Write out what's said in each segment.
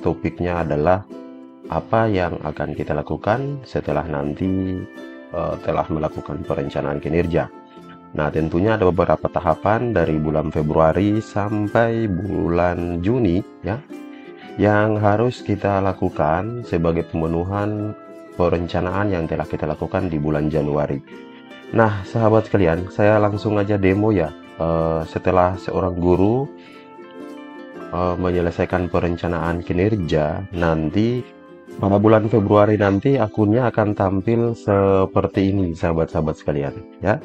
Topiknya adalah apa yang akan kita lakukan setelah nanti telah melakukan perencanaan kinerja. Nah, tentunya ada beberapa tahapan dari bulan Februari sampai bulan Juni ya, yang harus kita lakukan sebagai pemenuhan perencanaan yang telah kita lakukan di bulan Januari. Nah, sahabat sekalian, saya langsung aja demo ya. Setelah seorang guru menyelesaikan perencanaan kinerja, nanti pada bulan Februari nanti akunnya akan tampil seperti ini, sahabat-sahabat sekalian ya.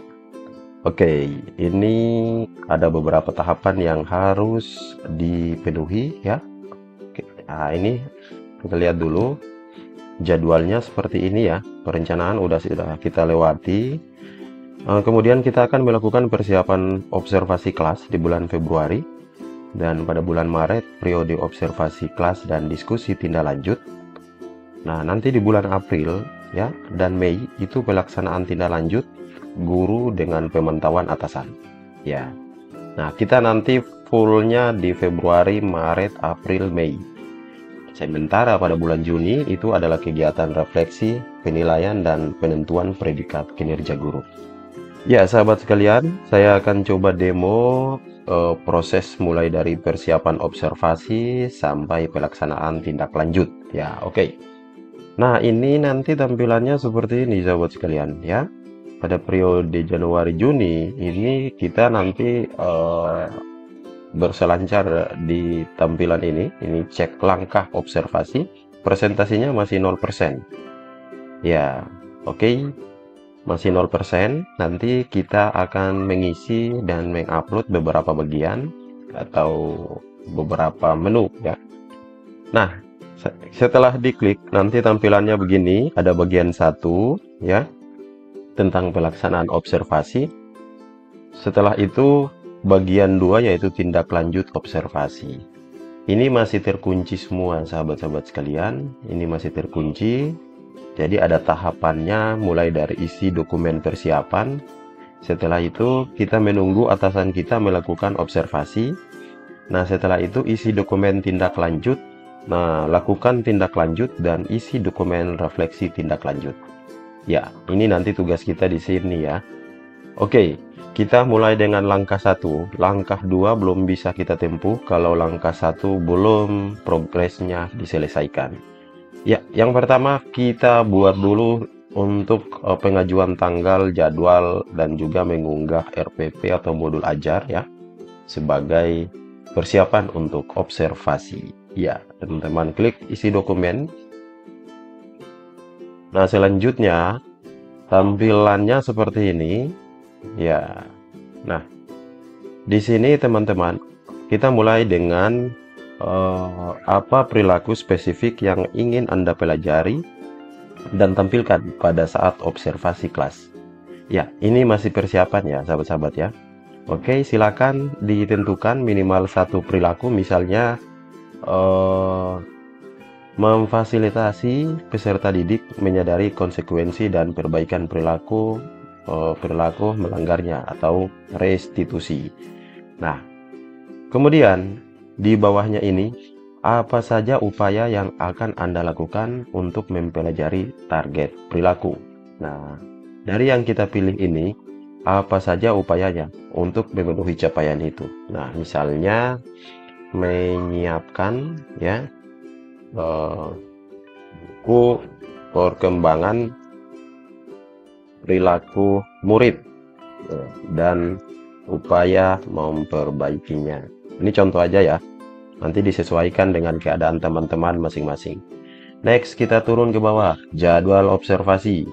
Oke, ini ada beberapa tahapan yang harus dipenuhi ya. Oke, nah ini kita lihat dulu jadwalnya seperti ini ya. Perencanaan sudah kita lewati. Kemudian kita akan melakukan persiapan observasi kelas di bulan Februari, dan pada bulan Maret periode observasi kelas dan diskusi tindak lanjut. Nah, nanti di bulan April ya dan Mei itu pelaksanaan tindak lanjut guru dengan pemantauan atasan ya. Nah, kita nanti fullnya di Februari, Maret, April, Mei. Sementara pada bulan Juni itu adalah kegiatan refleksi, penilaian, dan penentuan predikat kinerja guru. Ya, sahabat sekalian, saya akan coba demo proses mulai dari persiapan observasi sampai pelaksanaan tindak lanjut ya. Oke. Nah, ini nanti tampilannya seperti ini, sahabat sekalian ya. Pada periode Januari-Juni ini kita nanti berselancar di tampilan ini. Ini cek langkah observasi, presentasinya masih 0%. Ya, oke. Masih 0%. Nanti kita akan mengisi dan mengupload beberapa bagian atau beberapa menu ya. Nah, setelah diklik nanti tampilannya begini, ada bagian 1 ya tentang pelaksanaan observasi. Setelah itu bagian 2 yaitu tindak lanjut observasi. Ini masih terkunci semua, sahabat-sahabat sekalian. Ini masih terkunci. Jadi ada tahapannya mulai dari isi dokumen persiapan. Setelah itu kita menunggu atasan kita melakukan observasi. Nah, setelah itu isi dokumen tindak lanjut. Nah, lakukan tindak lanjut dan isi dokumen refleksi tindak lanjut. Ya, ini nanti tugas kita di sini ya. Oke, kita mulai dengan langkah 1. Langkah 2 belum bisa kita tempuh kalau langkah 1 belum progresnya diselesaikan. Ya, yang pertama kita buat dulu untuk pengajuan tanggal, jadwal, dan juga mengunggah RPP atau modul ajar ya, sebagai persiapan untuk observasi. Ya, teman-teman klik isi dokumen. Nah, selanjutnya tampilannya seperti ini ya. Nah, di sini teman-teman kita mulai dengan apa perilaku spesifik yang ingin Anda pelajari dan tampilkan pada saat observasi kelas. Ya, ini masih persiapan ya, sahabat-sahabat ya. Oke, silakan ditentukan minimal 1 perilaku, misalnya memfasilitasi peserta didik menyadari konsekuensi dan perbaikan perilaku melanggarnya atau restitusi. Nah, kemudian di bawahnya ini apa saja upaya yang akan Anda lakukan untuk mempelajari target perilaku. Nah, dari yang kita pilih ini apa saja upayanya untuk memenuhi capaian itu. Nah, misalnya menyiapkan ya buku perkembangan perilaku murid dan upaya memperbaikinya. Ini contoh aja ya, nanti disesuaikan dengan keadaan teman-teman masing-masing. Next, kita turun ke bawah, jadwal observasi.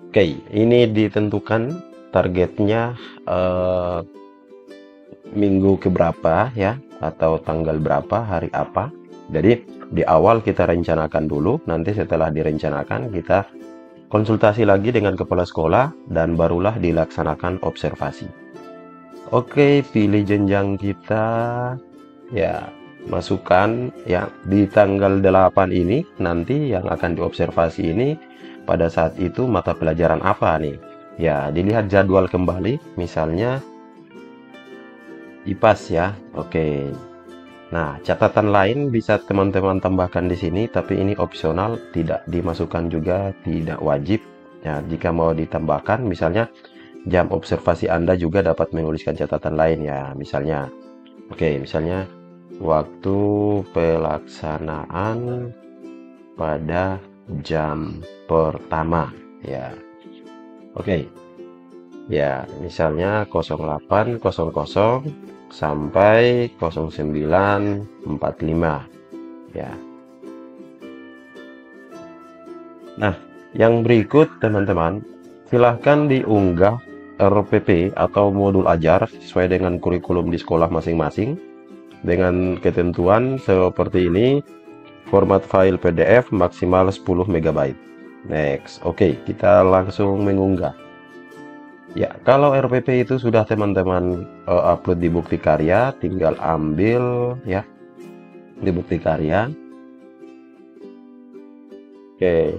Oke, ini ditentukan targetnya minggu keberapa ya, atau tanggal berapa, hari apa. Jadi di awal kita rencanakan dulu, nanti setelah direncanakan kita konsultasi lagi dengan kepala sekolah dan barulah dilaksanakan observasi. Oke, pilih jenjang kita ya, masukkan ya di tanggal 8 ini nanti yang akan diobservasi ini pada saat itu mata pelajaran apa nih. Ya, dilihat jadwal kembali, misalnya IPAS ya. Oke. Nah, catatan lain bisa teman-teman tambahkan di sini, tapi ini opsional, tidak dimasukkan juga, tidak wajib. Ya, jika mau ditambahkan, misalnya jam observasi Anda juga dapat menuliskan catatan lain ya. Misalnya, oke, misalnya waktu pelaksanaan pada jam pertama ya. Oke. Ya, misalnya 08.00 sampai 09.45 ya. Nah, yang berikut teman-teman, silahkan diunggah RPP atau modul ajar sesuai dengan kurikulum di sekolah masing-masing dengan ketentuan seperti ini. Format file PDF maksimal 10 MB. Next. Oke, kita langsung mengunggah. Ya, kalau RPP itu sudah teman-teman upload di bukti karya, tinggal ambil ya di bukti karya. Oke,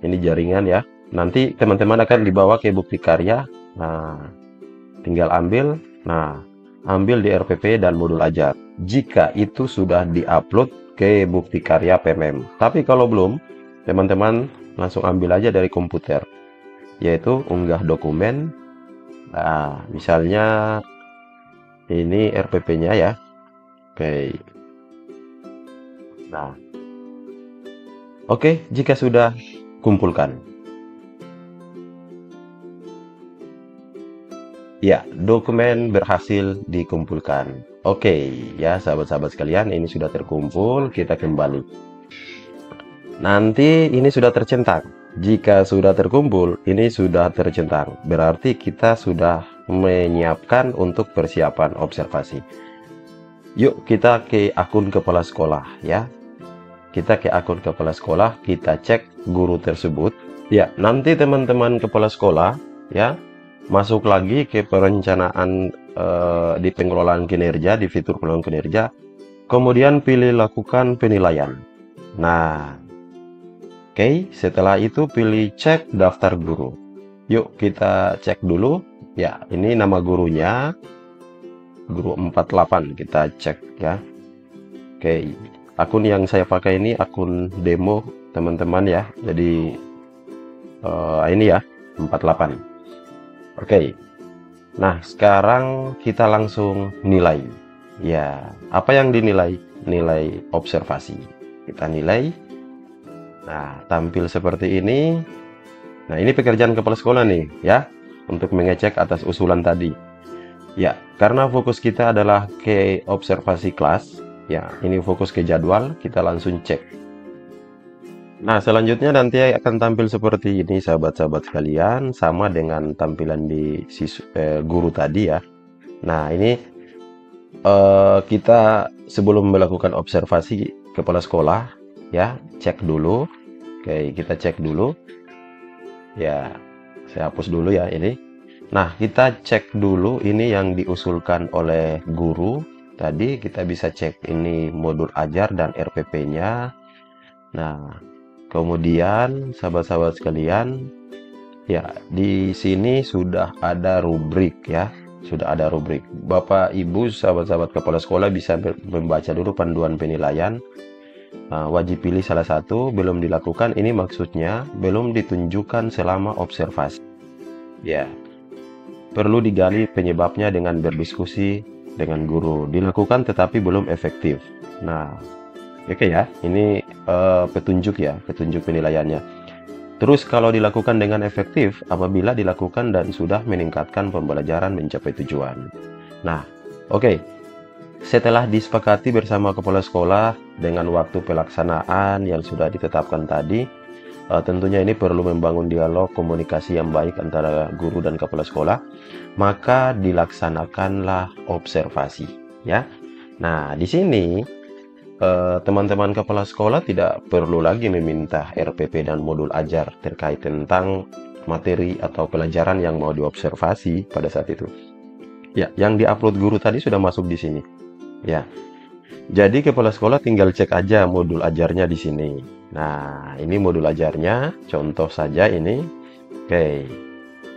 ini jaringan ya. Nanti teman-teman akan dibawa ke bukti karya. Nah, tinggal ambil. Nah, ambil di RPP dan modul ajar. Jika itu sudah diupload ke bukti karya PMM. Tapi kalau belum, teman-teman langsung ambil aja dari komputer. Yaitu unggah dokumen. Nah, misalnya ini RPP-nya ya. Oke. Nah, oke, jika sudah, kumpulkan. Ya, dokumen berhasil dikumpulkan. Oke, ya sahabat-sahabat sekalian, ini sudah terkumpul, kita kembali. Nanti ini sudah tercentang. Jika sudah terkumpul, ini sudah tercentang. Berarti kita sudah menyiapkan untuk persiapan observasi. Yuk kita ke akun kepala sekolah ya. Kita ke akun kepala sekolah, kita cek guru tersebut. Ya, nanti teman-teman kepala sekolah ya masuk lagi ke perencanaan di pengelolaan kinerja, di fitur pengelolaan kinerja. Kemudian pilih lakukan penilaian. Nah, oke, setelah itu pilih cek daftar guru. Yuk kita cek dulu. Ya, ini nama gurunya. Guru 48 kita cek ya. Oke, akun yang saya pakai ini akun demo teman-teman ya. Jadi ini ya 48. Oke. Nah, sekarang kita langsung nilai. Ya, apa yang dinilai? Nilai observasi. Kita nilai. Nah, tampil seperti ini. Nah, ini pekerjaan kepala sekolah nih, ya, untuk mengecek atas usulan tadi. Ya, karena fokus kita adalah ke observasi kelas, ya, ini fokus ke jadwal, kita langsung cek. Nah, selanjutnya nanti akan tampil seperti ini, sahabat-sahabat sekalian, sama dengan tampilan di guru tadi ya. Nah, ini kita sebelum melakukan observasi kepala sekolah, ya, cek dulu. Oke, kita cek dulu. Ya, saya hapus dulu ya ini. Nah, kita cek dulu ini yang diusulkan oleh guru. Tadi kita bisa cek ini modul ajar dan RPP-nya. Nah, kemudian sahabat-sahabat sekalian, ya, di sini sudah ada rubrik ya. Sudah ada rubrik. Bapak, Ibu, sahabat-sahabat kepala sekolah bisa membaca dulu panduan penilaian. Nah, wajib pilih salah satu, belum dilakukan, ini maksudnya belum ditunjukkan selama observasi. Ya, perlu digali penyebabnya dengan berdiskusi dengan guru. Dilakukan tetapi belum efektif. Nah, oke ya, ini petunjuk ya, petunjuk penilaiannya. Terus kalau dilakukan dengan efektif, apabila dilakukan dan sudah meningkatkan pembelajaran mencapai tujuan. Nah, oke. Setelah disepakati bersama kepala sekolah dengan waktu pelaksanaan yang sudah ditetapkan tadi, tentunya ini perlu membangun dialog komunikasi yang baik antara guru dan kepala sekolah, maka dilaksanakanlah observasi ya. Nah, di sini teman-teman kepala sekolah tidak perlu lagi meminta RPP dan modul ajar terkait tentang materi atau pelajaran yang mau diobservasi pada saat itu. Ya, yang diupload guru tadi sudah masuk di sini. Ya, jadi kepala sekolah tinggal cek aja modul ajarnya di sini. Nah, ini modul ajarnya, contoh saja ini. Oke.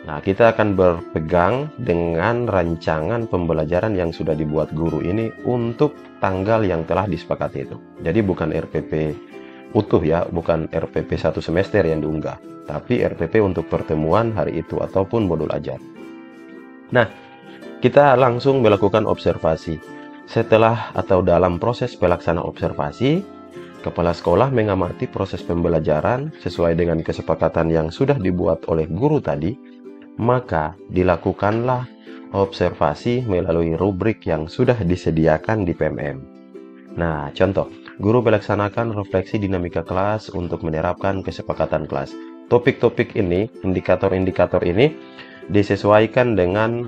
Nah, kita akan berpegang dengan rancangan pembelajaran yang sudah dibuat guru ini untuk tanggal yang telah disepakati itu. Jadi bukan RPP utuh ya, bukan RPP 1 semester yang diunggah, tapi RPP untuk pertemuan hari itu ataupun modul ajar. Nah, kita langsung melakukan observasi. Setelah atau dalam proses pelaksana observasi, kepala sekolah mengamati proses pembelajaran sesuai dengan kesepakatan yang sudah dibuat oleh guru tadi. Maka dilakukanlah observasi melalui rubrik yang sudah disediakan di PMM. Nah, contoh, guru melaksanakan refleksi dinamika kelas untuk menerapkan kesepakatan kelas. Topik-topik ini, indikator-indikator ini disesuaikan dengan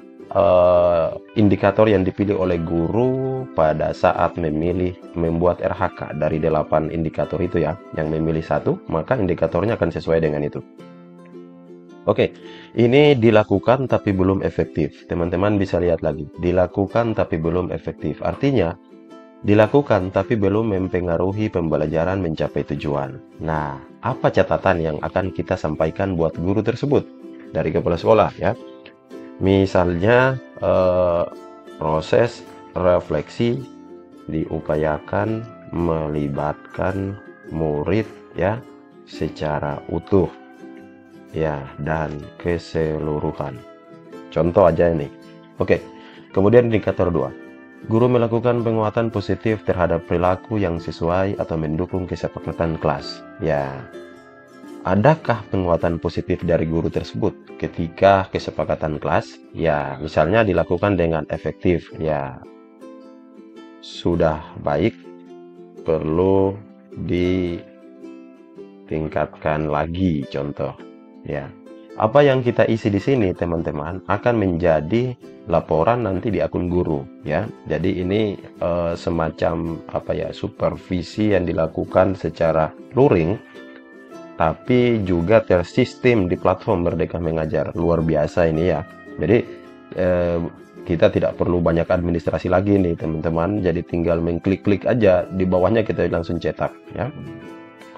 indikator yang dipilih oleh guru pada saat membuat RHK dari 8 indikator itu ya. Yang memilih satu, maka indikatornya akan sesuai dengan itu. Oke, ini dilakukan tapi belum efektif. Teman-teman bisa lihat lagi. Dilakukan tapi belum efektif. Artinya, dilakukan tapi belum mempengaruhi pembelajaran mencapai tujuan. Nah, apa catatan yang akan kita sampaikan buat guru tersebut dari kepala sekolah ya? Misalnya, proses refleksi diupayakan melibatkan murid ya secara utuh. Ya, dan keseluruhan. Contoh aja ini. Oke, kemudian indikator 2. Guru melakukan penguatan positif terhadap perilaku yang sesuai atau mendukung kesepakatan kelas. Ya, adakah penguatan positif dari guru tersebut ketika kesepakatan kelas? Ya, misalnya dilakukan dengan efektif. Ya, sudah baik, perlu ditingkatkan lagi, contoh. Ya, apa yang kita isi di sini teman-teman akan menjadi laporan nanti di akun guru ya. Jadi ini semacam supervisi yang dilakukan secara luring, tapi juga tersistem di platform Merdeka Mengajar. Luar biasa ini ya. Jadi kita tidak perlu banyak administrasi lagi nih teman-teman. Jadi tinggal mengklik-klik aja, di bawahnya kita langsung cetak ya.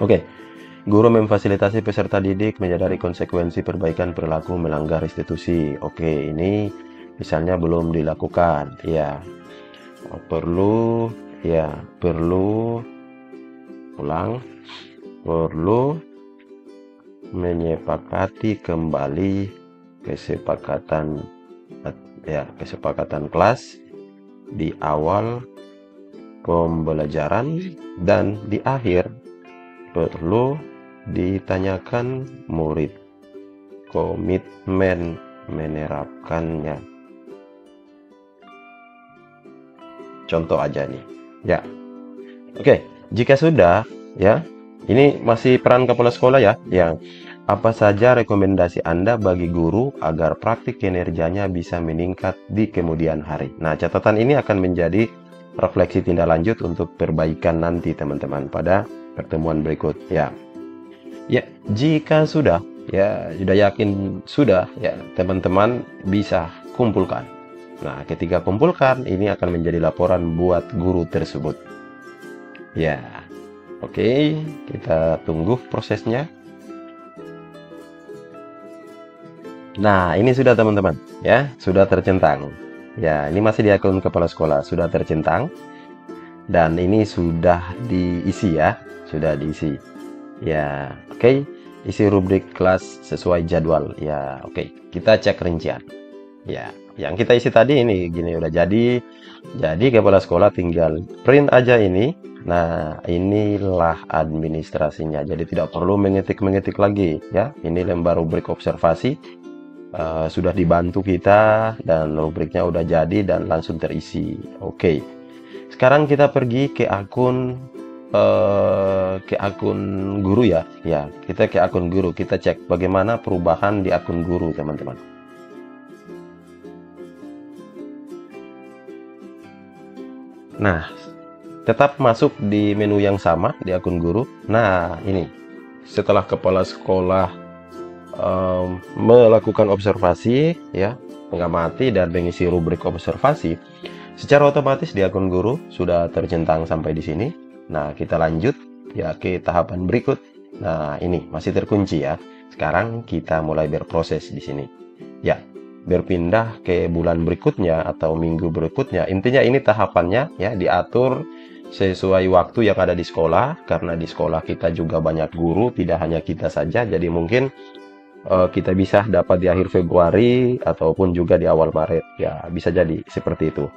Oke. Guru memfasilitasi peserta didik menyadari konsekuensi perbaikan perilaku melanggar institusi. Oke, ini misalnya belum dilakukan. Ya, perlu menyepakati kembali kesepakatan kelas di awal pembelajaran dan di akhir perlu ditanyakan murid komitmen menerapkannya. Contoh aja nih ya. Oke, jika sudah ya, ini masih peran kepala sekolah ya. Yang apa saja rekomendasi Anda bagi guru agar praktik kinerjanya bisa meningkat di kemudian hari? Nah, catatan ini akan menjadi refleksi tindak lanjut untuk perbaikan nanti teman-teman pada pertemuan berikut ya. Ya, jika sudah yakin sudah ya, teman-teman bisa kumpulkan. Nah, ketika kumpulkan ini akan menjadi laporan buat guru tersebut. Ya. Oke, kita tunggu prosesnya. Nah, ini sudah teman-teman ya, sudah tercentang. Ya, ini masih di akun kepala sekolah, sudah tercentang. Dan ini sudah diisi ya, sudah diisi. Ya, oke. Isi rubrik kelas sesuai jadwal. Ya, oke. Kita cek rincian. Ya, yang kita isi tadi ini gini udah jadi. Jadi kepala sekolah tinggal print aja ini. Nah, inilah administrasinya. Jadi tidak perlu mengetik-mengetik lagi ya. Ini lembar rubrik observasi. Sudah dibantu kita dan rubriknya udah jadi dan langsung terisi. Oke. Sekarang kita pergi ke akun guru ya. Ya, kita ke akun guru, kita cek bagaimana perubahan di akun guru teman-teman. Nah, tetap masuk di menu yang sama di akun guru. Nah, ini setelah kepala sekolah melakukan observasi ya, mengamati dan mengisi rubrik observasi, secara otomatis di akun guru sudah tercentang sampai di sini. Nah, kita lanjut ya ke tahapan berikut. Nah, ini masih terkunci ya. Sekarang kita mulai berproses di sini. ya, berpindah ke bulan berikutnya atau minggu berikutnya. Intinya ini tahapannya ya diatur sesuai waktu yang ada di sekolah, karena di sekolah kita juga banyak guru, tidak hanya kita saja. Jadi mungkin kita bisa dapat di akhir Februari ataupun juga di awal Maret. Ya, bisa jadi seperti itu.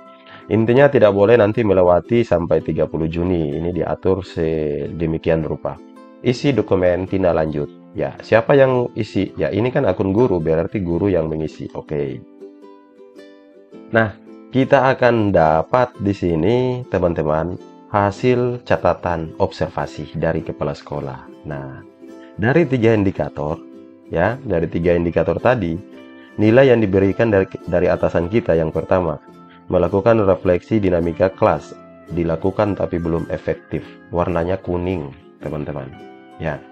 Intinya tidak boleh nanti melewati sampai 30 Juni. Ini diatur sedemikian rupa. Isi dokumen tindak lanjut. Ya, siapa yang isi? Ya, ini kan akun guru, berarti guru yang mengisi. Oke. Nah, kita akan dapat di sini, teman-teman, hasil catatan observasi dari kepala sekolah. Nah, dari 3 indikator, ya, dari 3 indikator tadi, nilai yang diberikan dari atasan kita yang pertama, melakukan refleksi dinamika kelas, dilakukan tapi belum efektif. Warnanya kuning, teman-teman. Ya.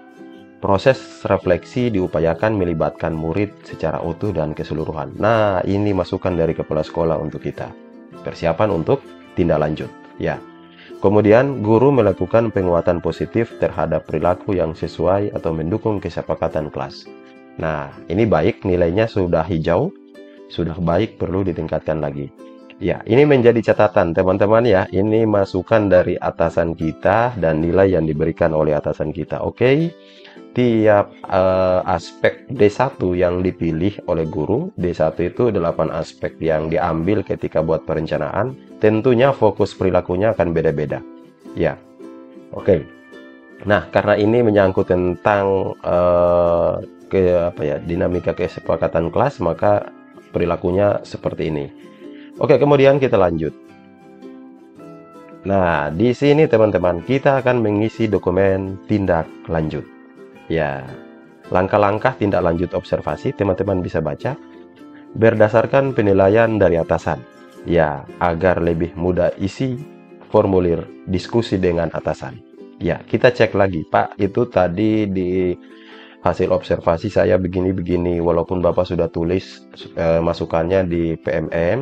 Proses refleksi diupayakan melibatkan murid secara utuh dan keseluruhan. Nah, ini masukan dari kepala sekolah untuk kita. Persiapan untuk tindak lanjut. Ya. Kemudian, guru melakukan penguatan positif terhadap perilaku yang sesuai atau mendukung kesepakatan kelas. Nah, ini baik, nilainya sudah hijau, sudah baik, perlu ditingkatkan lagi. Ya, ini menjadi catatan teman-teman ya. Ini masukan dari atasan kita dan nilai yang diberikan oleh atasan kita. Oke. Tiap aspek D1 yang dipilih oleh guru, D1 itu 8 aspek yang diambil ketika buat perencanaan. Tentunya fokus perilakunya akan beda-beda. Ya, oke. Nah, karena ini menyangkut tentang dinamika kesepakatan kelas, maka perilakunya seperti ini. Oke, kemudian kita lanjut. Nah, di sini teman-teman, kita akan mengisi dokumen tindak lanjut. Ya, langkah-langkah tindak lanjut observasi teman-teman bisa baca berdasarkan penilaian dari atasan. Ya, agar lebih mudah isi formulir diskusi dengan atasan. Ya, kita cek lagi, Pak, itu tadi di hasil observasi saya begini-begini, walaupun Bapak sudah tulis masukannya di PMM,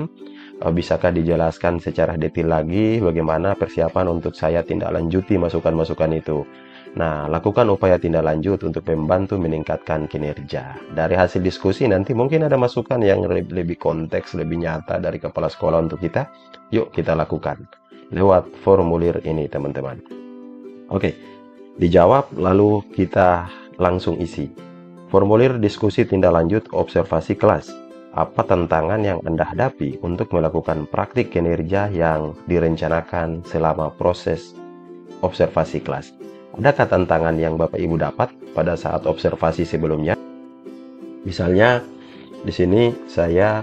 bisakah dijelaskan secara detail lagi bagaimana persiapan untuk saya tindak lanjuti masukan-masukan itu. Nah, lakukan upaya tindak lanjut untuk membantu meningkatkan kinerja. Dari hasil diskusi nanti mungkin ada masukan yang lebih konteks, lebih nyata dari kepala sekolah untuk kita. Yuk kita lakukan lewat formulir ini, teman-teman. Oke, dijawab lalu kita langsung isi. Formulir diskusi tindak lanjut observasi kelas. Apa tantangan yang Anda hadapi untuk melakukan praktik kinerja yang direncanakan selama proses observasi kelas? Adakah tantangan yang Bapak Ibu dapat pada saat observasi sebelumnya? Misalnya, di sini saya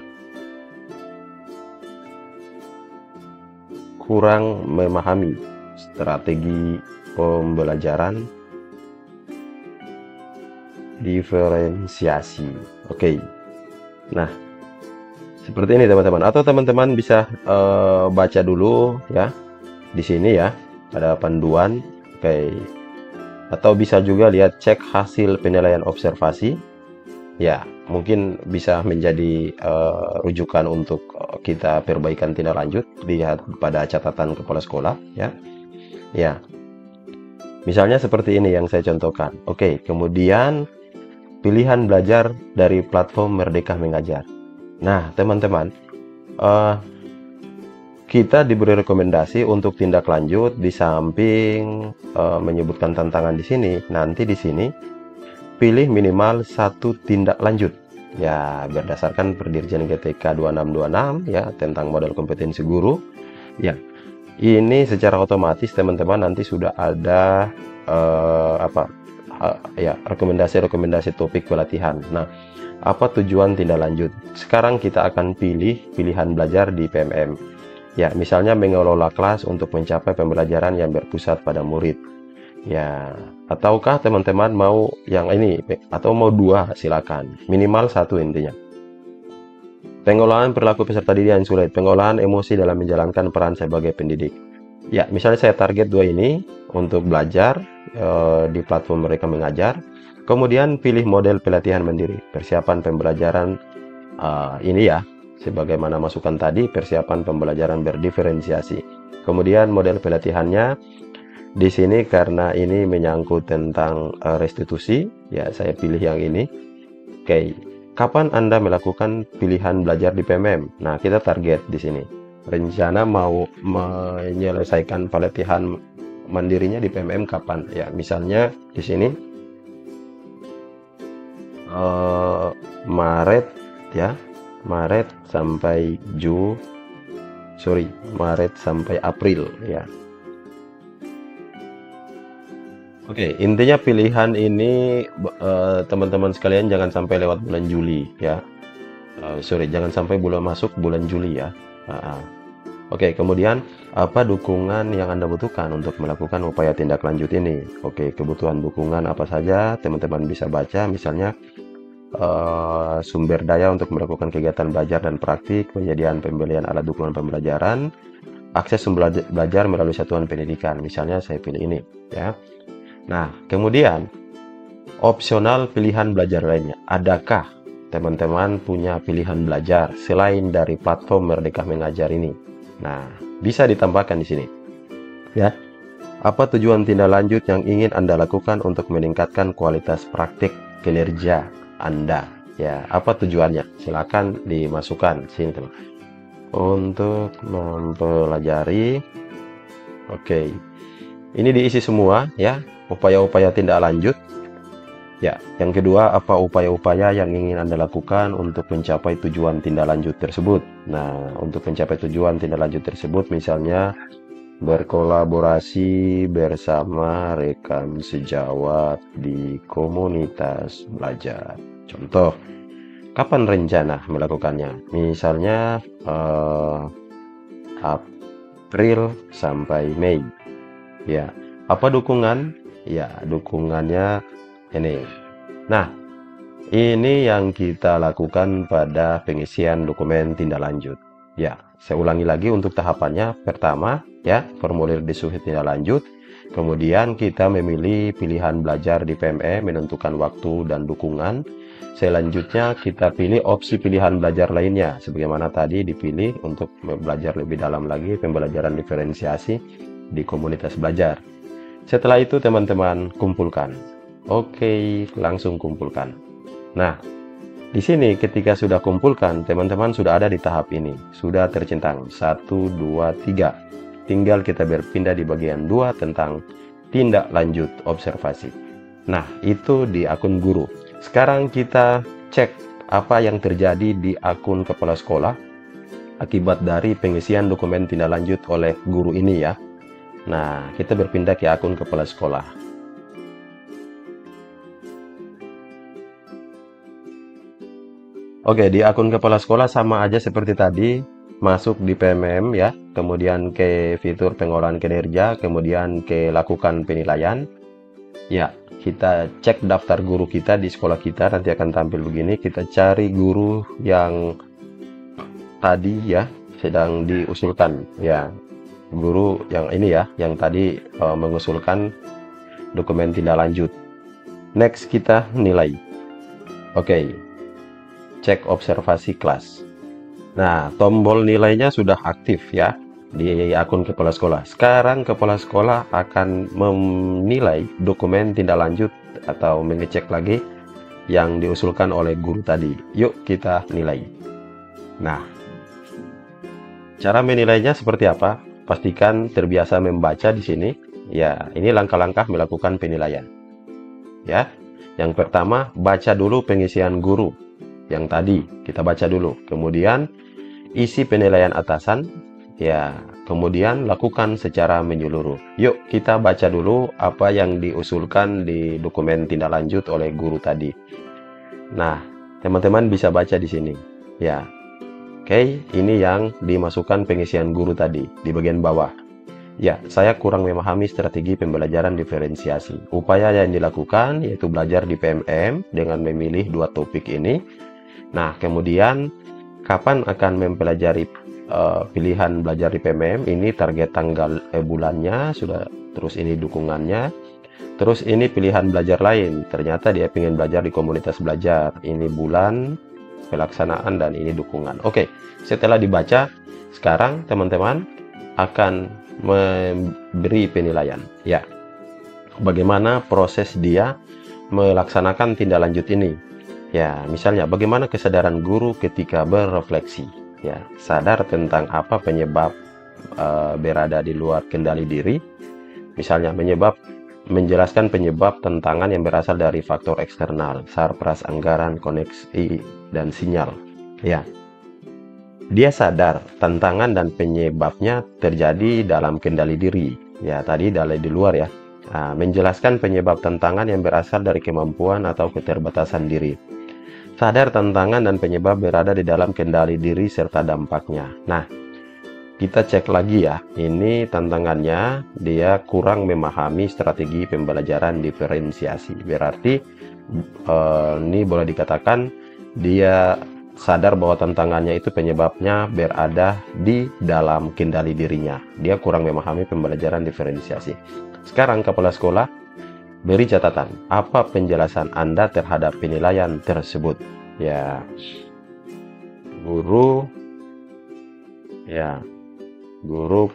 kurang memahami strategi pembelajaran diferensiasi. Oke. Nah, seperti ini teman-teman. Atau teman-teman bisa baca dulu ya. Di sini ya, ada panduan. Oke. Atau bisa juga lihat cek hasil penilaian observasi. Ya, mungkin bisa menjadi rujukan untuk kita perbaikan tindak lanjut. Lihat pada catatan kepala sekolah ya. Ya. Misalnya seperti ini yang saya contohkan. Oke, kemudian pilihan belajar dari platform Merdeka Mengajar. Nah, teman-teman, kita diberi rekomendasi untuk tindak lanjut di samping menyebutkan tantangan di sini. Nanti di sini pilih minimal 1 tindak lanjut. Ya, berdasarkan Perdirjen GTK 2626 ya tentang model kompetensi guru. Ya. Ini secara otomatis teman-teman nanti sudah ada rekomendasi topik pelatihan. Nah, apa tujuan tindak lanjut? Sekarang kita akan pilih pilihan belajar di PMM. Ya, misalnya mengelola kelas untuk mencapai pembelajaran yang berpusat pada murid. Ya, ataukah teman-teman mau yang ini atau mau 2, silakan. Minimal 1 intinya. Pengolahan perilaku peserta didik yang sulit, pengolahan emosi dalam menjalankan peran sebagai pendidik. Ya, misalnya saya target 2 ini untuk belajar di platform Merdeka Mengajar. Kemudian pilih model pelatihan mandiri, persiapan pembelajaran ini ya, sebagaimana masukan tadi, persiapan pembelajaran berdiferensiasi. Kemudian model pelatihannya di sini karena ini menyangkut tentang restitusi, ya saya pilih yang ini. Oke. kapan Anda melakukan pilihan belajar di PMM? Nah, kita target di sini. Rencana mau menyelesaikan pelatihan mandirinya di PMM kapan? Ya, misalnya di sini Maret ya. Maret sampai Maret sampai April ya. Oke, intinya pilihan ini teman-teman sekalian jangan sampai lewat bulan Juli ya. Jangan sampai masuk bulan Juli ya. Oke, kemudian apa dukungan yang Anda butuhkan untuk melakukan upaya tindak lanjut ini? Oke, kebutuhan dukungan apa saja teman-teman bisa baca, misalnya sumber daya untuk melakukan kegiatan belajar dan praktik, penyediaan pembelian alat dukungan pembelajaran, akses sumber belajar melalui satuan pendidikan. Misalnya saya pilih ini ya. Nah, kemudian opsional pilihan belajar lainnya. Adakah teman-teman punya pilihan belajar selain dari platform Merdeka Mengajar ini? Nah, bisa ditambahkan di sini. Ya. Apa tujuan tindak lanjut yang ingin Anda lakukan untuk meningkatkan kualitas praktik kinerja Anda? Ya, apa tujuannya? Silakan dimasukkan sini, teman. Untuk mempelajari. Oke. Ini diisi semua ya. Upaya-upaya tindak lanjut. Ya, yang kedua, apa upaya-upaya yang ingin Anda lakukan untuk mencapai tujuan tindak lanjut tersebut? Nah, untuk mencapai tujuan tindak lanjut tersebut, misalnya berkolaborasi bersama rekan sejawat di komunitas belajar. Contoh, kapan rencana melakukannya? Misalnya April sampai Mei. Ya, apa dukungan? Ya, dukungannya ini. Nah, ini yang kita lakukan pada pengisian dokumen tindak lanjut. Ya, saya ulangi lagi untuk tahapannya. Pertama, ya, formulir disusun tindak lanjut. Kemudian kita memilih pilihan belajar di PME, menentukan waktu dan dukungan. Selanjutnya kita pilih opsi pilihan belajar lainnya. Sebagaimana tadi dipilih untuk belajar lebih dalam lagi, pembelajaran diferensiasi di komunitas belajar. Setelah itu teman-teman kumpulkan. Oke, langsung kumpulkan. Nah, di sini ketika sudah kumpulkan, teman-teman sudah ada di tahap ini. Sudah tercentang 1, 2, 3. Tinggal kita berpindah di bagian 2 tentang tindak lanjut observasi. Nah, itu di akun guru. Sekarang kita cek apa yang terjadi di akun kepala sekolah akibat dari pengisian dokumen tindak lanjut oleh guru ini ya. Nah, kita berpindah ke akun kepala sekolah. Oke, di akun kepala sekolah sama aja seperti tadi. Masuk di PMM ya, kemudian ke fitur pengolahan kinerja, kemudian ke lakukan penilaian. Ya, kita cek daftar guru kita di sekolah kita, nanti akan tampil begini. Kita cari guru yang tadi ya, sedang diusulkan ya. Guru yang ini ya, yang tadi mengusulkan dokumen tindak lanjut. Next kita nilai. Oke, cek observasi kelas. Nah, tombol nilainya sudah aktif ya di akun kepala sekolah. Sekarang kepala sekolah akan menilai dokumen tindak lanjut atau mengecek lagi yang diusulkan oleh guru tadi. Yuk kita nilai. Nah, cara menilainya seperti apa? Pastikan terbiasa membaca di sini. Ya, ini langkah-langkah melakukan penilaian. Ya, yang pertama baca dulu pengisian guru yang tadi kita baca dulu. Kemudian isi penilaian atasan. Ya, kemudian lakukan secara menyeluruh. Yuk kita baca dulu apa yang diusulkan di dokumen tindak lanjut oleh guru tadi. Nah, teman-teman bisa baca di sini. Ya. Oke, ini yang dimasukkan pengisian guru tadi di bagian bawah. Ya, saya kurang memahami strategi pembelajaran diferensiasi. Upaya yang dilakukan yaitu belajar di PMM dengan memilih 2 topik ini. Nah, kemudian kapan akan mempelajari pilihan belajar di PMM? Ini target tanggal bulannya sudah, terus ini dukungannya. Terus ini pilihan belajar lain. Ternyata dia ingin belajar di komunitas belajar. Ini bulan pelaksanaan dan ini dukungan. Oke, setelah dibaca, sekarang teman-teman akan memberi penilaian. Ya, bagaimana proses dia melaksanakan tindak lanjut ini? Ya, misalnya bagaimana kesadaran guru ketika berrefleksi. Ya, sadar tentang apa penyebab berada di luar kendali diri. Misalnya menjelaskan penyebab tantangan yang berasal dari faktor eksternal, sarpras, anggaran, koneksi, dan sinyal. Ya, dia sadar tantangan dan penyebabnya terjadi dalam kendali diri. Ya, tadi dari di luar ya. Nah, menjelaskan penyebab tantangan yang berasal dari kemampuan atau keterbatasan diri. Sadar tantangan dan penyebab berada di dalam kendali diri serta dampaknya. Nah, kita cek lagi ya. Ini tantangannya, dia kurang memahami strategi pembelajaran diferensiasi. Berarti ini boleh dikatakan dia sadar bahwa tantangannya itu penyebabnya berada di dalam kendali dirinya. Dia kurang memahami pembelajaran diferensiasi. Sekarang kepala sekolah beri catatan, apa penjelasan Anda terhadap penilaian tersebut? Ya, guru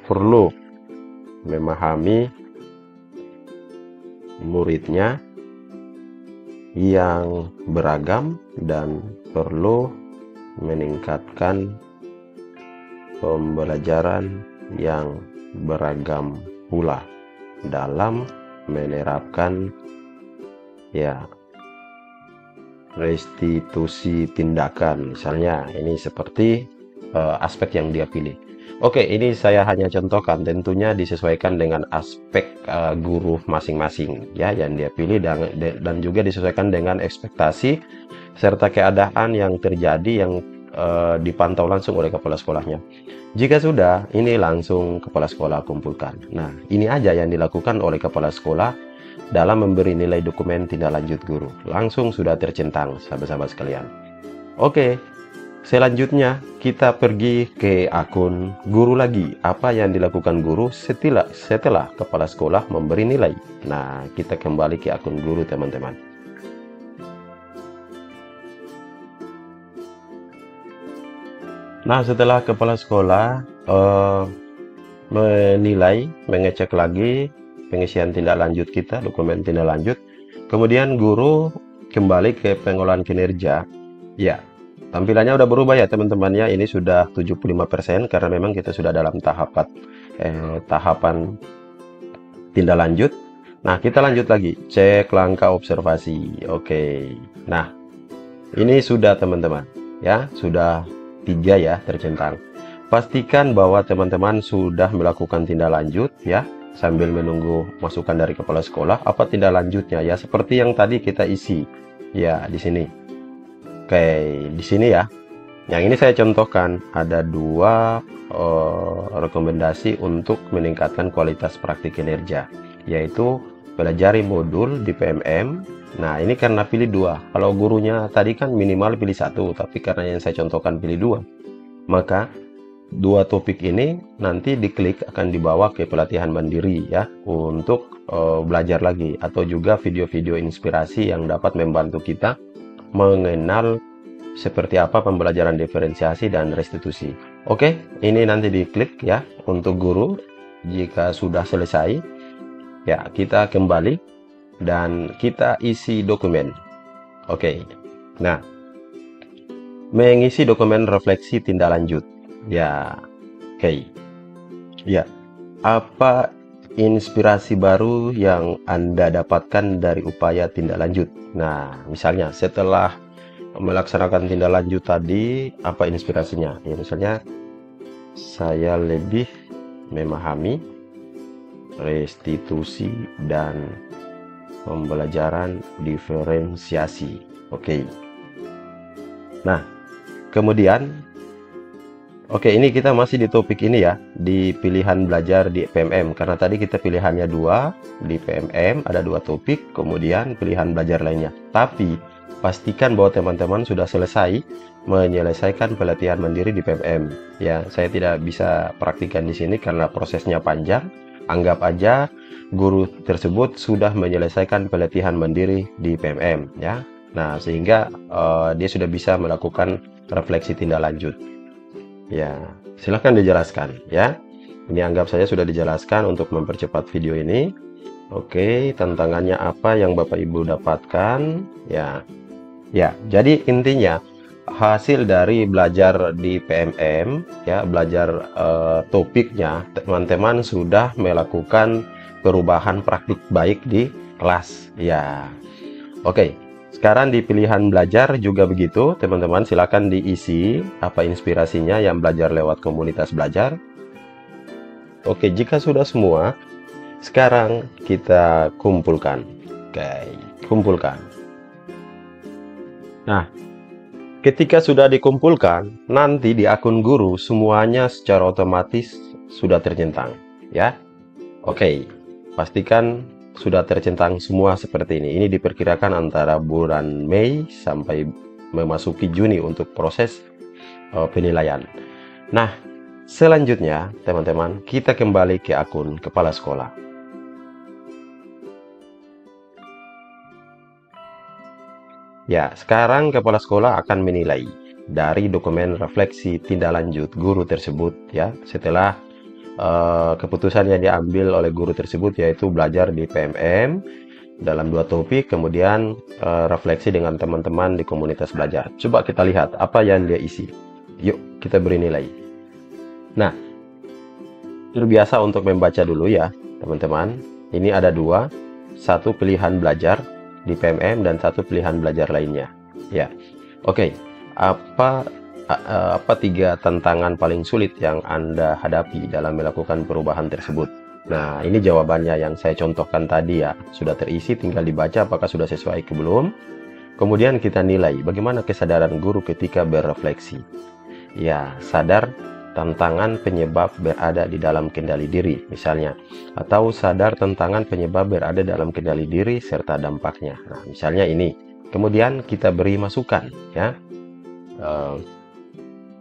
perlu memahami muridnya yang beragam dan perlu meningkatkan pembelajaran yang beragam pula dalam menerapkan restitusi tindakan. Misalnya ini seperti aspek yang dia pilih. Oke, ini saya hanya contohkan, tentunya disesuaikan dengan aspek guru masing-masing ya yang dia pilih, dan juga disesuaikan dengan ekspektasi serta keadaan yang terjadi yang dipantau langsung oleh kepala sekolahnya. Jika sudah, ini langsung kepala sekolah kumpulkan. Nah, ini aja yang dilakukan oleh kepala sekolah dalam memberi nilai dokumen tindak lanjut guru. Langsung sudah tercentang, sahabat-sahabat sekalian. Oke, selanjutnya kita pergi ke akun guru lagi. Apa yang dilakukan guru setelah kepala sekolah memberi nilai? Nah, kita kembali ke akun guru, teman-teman. Nah, setelah kepala sekolah menilai, mengecek lagi pengisian tindak lanjut kita, dokumen tindak lanjut, kemudian guru kembali ke pengolahan kinerja. Ya, tampilannya udah berubah ya teman-teman ya. Ini sudah 75% karena memang kita sudah dalam tahapan tindak lanjut. Nah, kita lanjut lagi, cek langkah observasi. Oke. Nah, ini sudah teman-teman ya, sudah 3 ya tercentang. Pastikan bahwa teman-teman sudah melakukan tindak lanjut ya, sambil menunggu masukan dari kepala sekolah. Apa tindak lanjutnya ya, seperti yang tadi kita isi ya di sini. Oke, di sini ya. Yang ini saya contohkan ada 2 rekomendasi untuk meningkatkan kualitas praktik kinerja, yaitu pelajari modul di PMM. Nah, ini karena pilih 2. Kalau gurunya tadi kan minimal pilih 1, tapi karena yang saya contohkan pilih 2, maka 2 topik ini nanti diklik akan dibawa ke pelatihan mandiri ya, untuk belajar lagi, atau juga video-video inspirasi yang dapat membantu kita mengenal seperti apa pembelajaran diferensiasi dan restitusi. Oke, ini nanti diklik ya untuk guru. Jika sudah selesai ya, kita kembali dan kita isi dokumen. Oke. Nah, mengisi dokumen refleksi tindak lanjut. Ya. Oke. Ya. Apa inspirasi baru yang Anda dapatkan dari upaya tindak lanjut? Nah, misalnya setelah melaksanakan tindak lanjut tadi, apa inspirasinya? Ya, misalnya saya lebih memahami restitusi dan pembelajaran diferensiasi. Oke. Nah, kemudian ini kita masih di topik ini ya, di pilihan belajar di PMM, karena tadi kita pilihannya 2 di PMM, ada 2 topik, kemudian pilihan belajar lainnya. Tapi pastikan bahwa teman-teman sudah selesai menyelesaikan pelatihan mandiri di PMM. Ya, saya tidak bisa praktikan di sini karena prosesnya panjang. Anggap aja guru tersebut sudah menyelesaikan pelatihan mandiri di PMM ya. Nah, sehingga dia sudah bisa melakukan refleksi tindak lanjut. Ya, silahkan dijelaskan ya. Ini anggap saya sudah dijelaskan untuk mempercepat video ini. Oke, tantangannya apa yang Bapak Ibu dapatkan? Ya, Ya, jadi intinya hasil dari belajar di PMM, ya, belajar topiknya, teman-teman sudah melakukan perubahan praktik baik di kelas. Ya, oke. Sekarang di pilihan belajar juga begitu, teman-teman silakan diisi apa inspirasinya yang belajar lewat komunitas belajar. Oke, jika sudah semua, sekarang kita kumpulkan. Oke, kumpulkan. Nah, ketika sudah dikumpulkan, nanti di akun guru semuanya secara otomatis sudah tercentang, ya. Oke, pastikan sudah tercentang semua seperti ini. Ini diperkirakan antara bulan Mei sampai memasuki Juni untuk proses penilaian. Nah, selanjutnya teman-teman, kita kembali ke akun kepala sekolah. Ya, sekarang kepala sekolah akan menilai dari dokumen refleksi tindak lanjut guru tersebut, ya, setelah keputusan yang diambil oleh guru tersebut, yaitu belajar di PMM dalam 2 topik, kemudian refleksi dengan teman-teman di komunitas belajar. Coba kita lihat apa yang dia isi. Yuk, kita beri nilai. Nah, terbiasa untuk membaca dulu ya, teman-teman. Ini ada 2, satu pilihan belajar di PMM dan satu pilihan belajar lainnya. Ya, oke. Apa 3 tantangan paling sulit yang Anda hadapi dalam melakukan perubahan tersebut? Nah, ini jawabannya yang saya contohkan tadi ya. Sudah terisi, tinggal dibaca apakah sudah sesuai ke belum. Kemudian kita nilai bagaimana kesadaran guru ketika berefleksi. Ya, sadar tantangan penyebab berada di dalam kendali diri, misalnya. Atau sadar tantangan penyebab berada dalam kendali diri serta dampaknya. Nah, misalnya ini. Kemudian kita beri masukan, ya.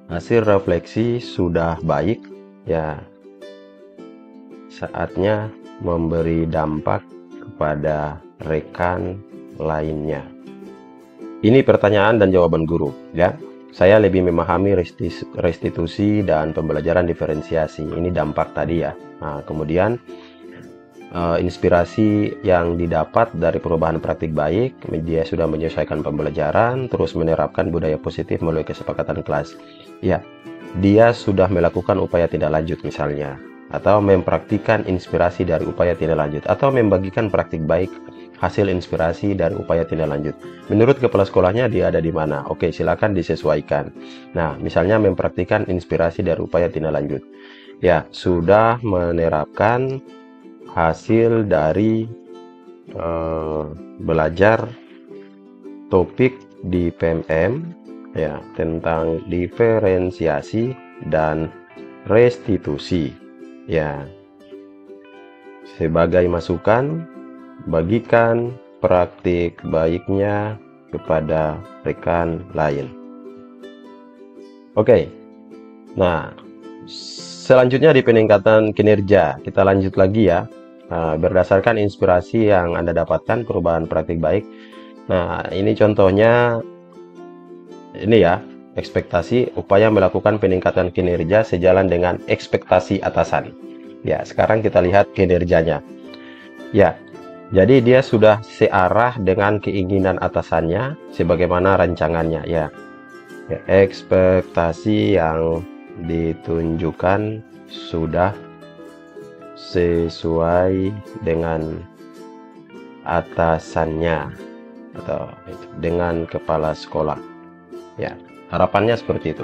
Hasil refleksi sudah baik, ya. Saatnya memberi dampak kepada rekan lainnya. Ini pertanyaan dan jawaban guru, ya. Saya lebih memahami restitusi dan pembelajaran diferensiasi. Ini dampak tadi ya. Nah, kemudian inspirasi yang didapat dari perubahan praktik baik, dia sudah menyesuaikan pembelajaran, terus menerapkan budaya positif melalui kesepakatan kelas. Ya, dia sudah melakukan upaya tindak lanjut misalnya, atau mempraktikkan inspirasi dari upaya tindak lanjut, atau membagikan praktik baik hasil inspirasi dari upaya tindak lanjut. Menurut kepala sekolahnya dia ada di mana? Oke, silakan disesuaikan. Nah, misalnya mempraktikkan inspirasi dari upaya tindak lanjut. Ya, sudah menerapkan hasil dari belajar topik di PMM ya tentang diferensiasi dan restitusi. Ya, sebagai masukan, bagikan praktik baiknya kepada rekan lain. Oke. Nah, selanjutnya di peningkatan kinerja, kita lanjut lagi ya. Berdasarkan inspirasi yang Anda dapatkan, perubahan praktik baik. Nah, ini contohnya, ini ya, ekspektasi, upaya melakukan peningkatan kinerja sejalan dengan ekspektasi atasan. Ya, sekarang kita lihat kinerjanya. Ya, jadi dia sudah searah dengan keinginan atasannya sebagaimana rancangannya ya. Ya, ekspektasi yang ditunjukkan sudah sesuai dengan atasannya atau dengan kepala sekolah. Ya, harapannya seperti itu.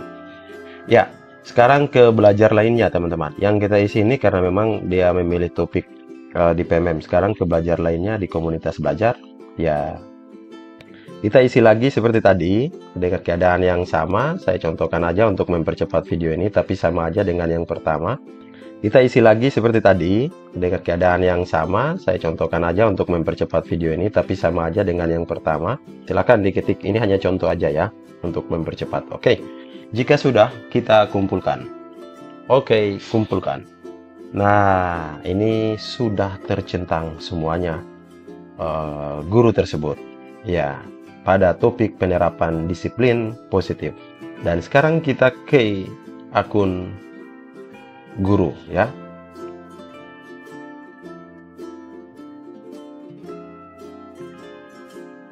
Ya, sekarang ke belajar lainnya teman-teman. Yang kita isi ini karena memang dia memilih topik di PMM. Sekarang ke belajar lainnya di komunitas belajar. Ya, kita isi lagi seperti tadi dengan keadaan yang sama. Saya contohkan aja untuk mempercepat video ini, tapi sama aja dengan yang pertama. Kita isi lagi seperti tadi dengan keadaan yang sama. Saya contohkan aja untuk mempercepat video ini, tapi sama aja dengan yang pertama. Silakan diketik, ini hanya contoh aja ya untuk mempercepat. Oke, jika sudah kita kumpulkan. Oke, kumpulkan. Nah, ini sudah tercentang semuanya guru tersebut. Ya, pada topik penerapan disiplin positif. Dan sekarang kita ke akun guru ya.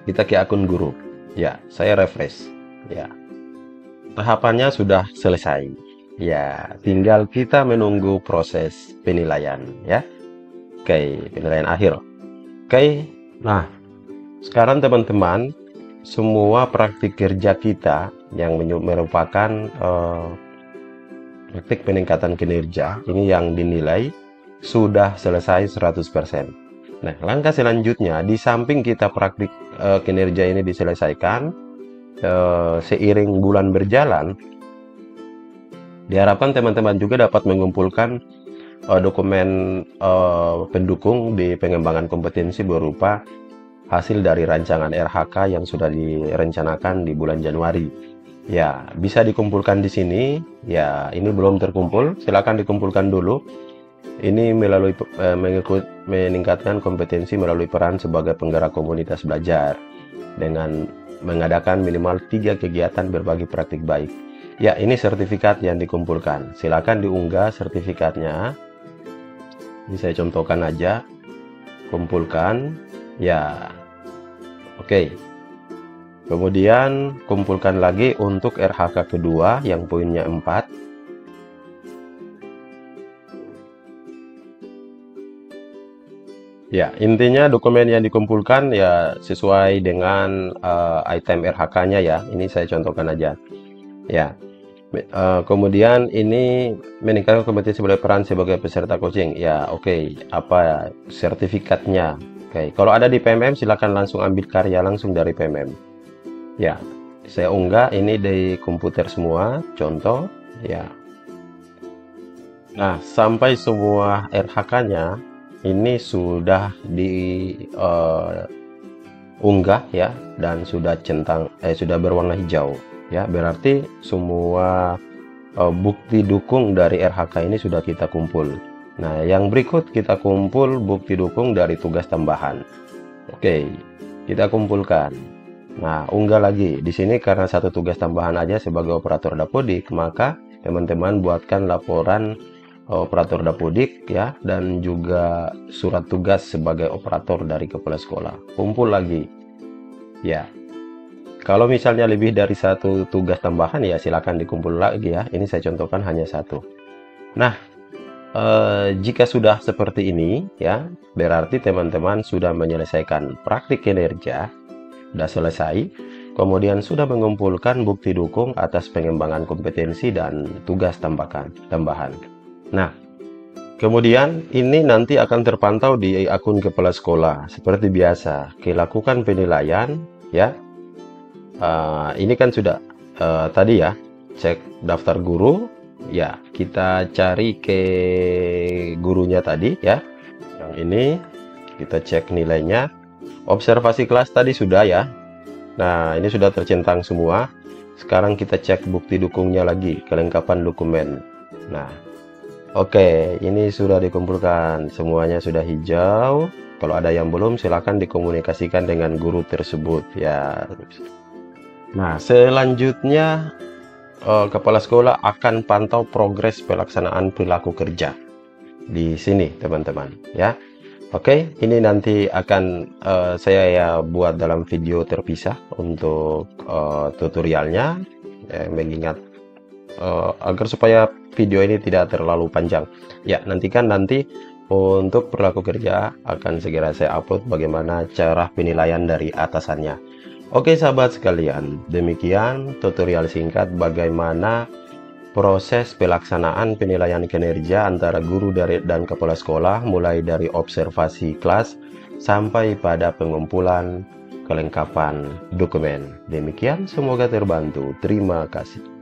Kita ke akun guru. Ya, saya refresh. Ya, tahapannya sudah selesai. Ya, tinggal kita menunggu proses penilaian ya. Oke, penilaian akhir. Oke. Nah, sekarang teman-teman, semua praktik kerja kita yang merupakan praktik peningkatan kinerja ini yang dinilai sudah selesai 100%. Nah, langkah selanjutnya di samping kita praktik kinerja ini diselesaikan, seiring bulan berjalan, diharapkan teman-teman juga dapat mengumpulkan dokumen pendukung di pengembangan kompetensi berupa hasil dari rancangan RHK yang sudah direncanakan di bulan Januari. Ya, bisa dikumpulkan di sini. Ya, ini belum terkumpul, silakan dikumpulkan dulu. Ini melalui meningkatkan kompetensi melalui peran sebagai penggerak komunitas belajar dengan mengadakan minimal 3 kegiatan berbagi praktik baik. Ya, ini sertifikat yang dikumpulkan. Silakan diunggah sertifikatnya. Ini saya contohkan aja. Kumpulkan. Ya. Oke. Kemudian kumpulkan lagi untuk RHK kedua yang poinnya 4. Ya, intinya dokumen yang dikumpulkan ya sesuai dengan item RHK-nya ya. Ini saya contohkan aja. Ya. Kemudian ini meningkatkan kompetensi peran sebagai peserta coaching. Ya, oke. Apa sertifikatnya? Oke. Kalau ada di PMM silakan langsung ambil karya langsung dari PMM. Ya, saya unggah ini di komputer semua, contoh ya. Nah, sampai semua RHK-nya ini sudah diunggah ya dan sudah sudah berwarna hijau ya. Berarti semua bukti dukung dari RHK ini sudah kita kumpul. Nah, yang berikut kita kumpul bukti dukung dari tugas tambahan. Oke, kita kumpulkan. Nah, unggah lagi. Di sini karena satu tugas tambahan aja sebagai operator Dapodik, maka teman-teman buatkan laporan operator Dapodik ya dan juga surat tugas sebagai operator dari kepala sekolah. Kumpul lagi. Ya. Kalau misalnya lebih dari satu tugas tambahan ya silakan dikumpul lagi ya. Ini saya contohkan hanya satu. Nah, jika sudah seperti ini ya, berarti teman-teman sudah menyelesaikan praktik kinerja. Sudah selesai, kemudian sudah mengumpulkan bukti dukung atas pengembangan kompetensi dan tugas tambahan. Nah, kemudian ini nanti akan terpantau di akun kepala sekolah seperti biasa. Lakukan penilaian ya. Ini kan sudah tadi ya, cek daftar guru ya. Kita cari ke gurunya tadi ya. Yang ini kita cek nilainya. Observasi kelas tadi sudah ya. Nah, ini sudah tercentang semua. Sekarang kita cek bukti dukungnya lagi, kelengkapan dokumen. Nah, oke, ini sudah dikumpulkan. Semuanya sudah hijau. Kalau ada yang belum, silakan dikomunikasikan dengan guru tersebut ya. Nah, selanjutnya kepala sekolah akan pantau progres pelaksanaan perilaku kerja di sini, teman-teman ya. Oke, ini nanti akan saya ya buat dalam video terpisah untuk tutorialnya, mengingat agar supaya video ini tidak terlalu panjang. Ya, nantikan nanti untuk perilaku kerja akan segera saya upload bagaimana cara penilaian dari atasannya. Oke sahabat sekalian, demikian tutorial singkat bagaimana proses pelaksanaan penilaian kinerja antara guru dan kepala sekolah mulai dari observasi kelas sampai pada pengumpulan kelengkapan dokumen. Demikian, semoga terbantu. Terima kasih.